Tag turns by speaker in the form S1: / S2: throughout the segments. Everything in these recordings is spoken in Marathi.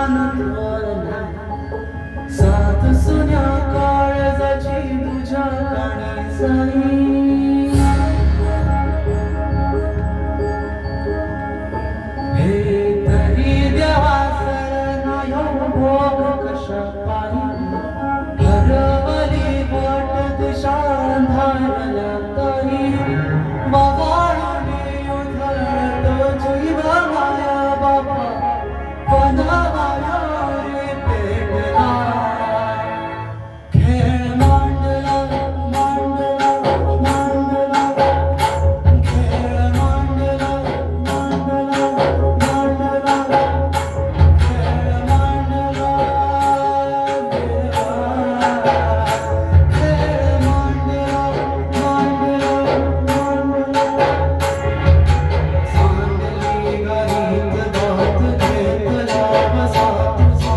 S1: मान तोरणा सात सुन्या काळजाची तुझ्या काळजाई हे तरी देवा सरनायो भोग कशा पायी हरवली वाट दिशा अंधारल्या ताई वावाळली उधळतो जीव माया बाबा वनवाया रे पेटला खेळ मांडला मांडला मांडला खेळ मांडला मांडला मांडला खेळ मांडला देवा खेळ मांडला मांडला मांडला सांडली गरीब दात घेतला बसा तुझा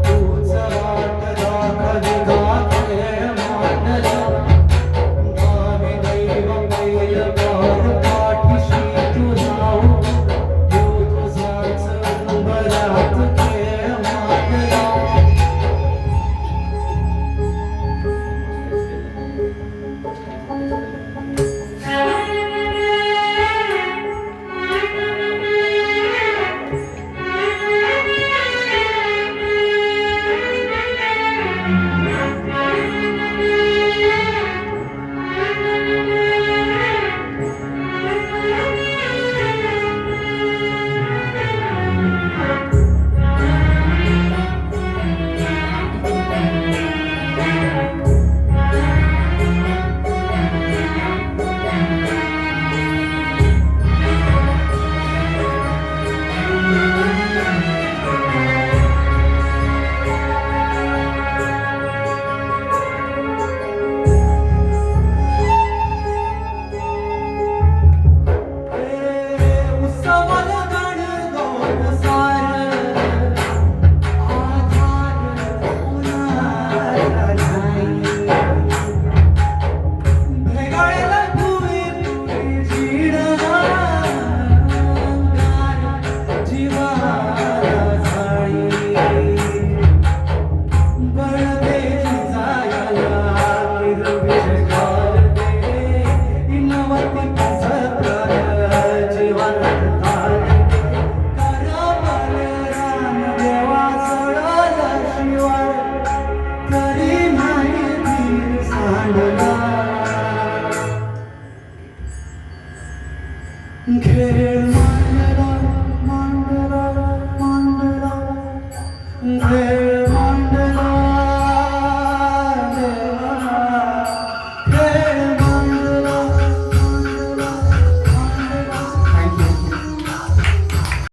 S1: तूच वाट दाखल गाथे मांडला गावी दैव बैल गार पाठीशी तुझा देव तुझाच उंबरात खेळ मांडला खेळ मांडला मांडला मांडला खेळ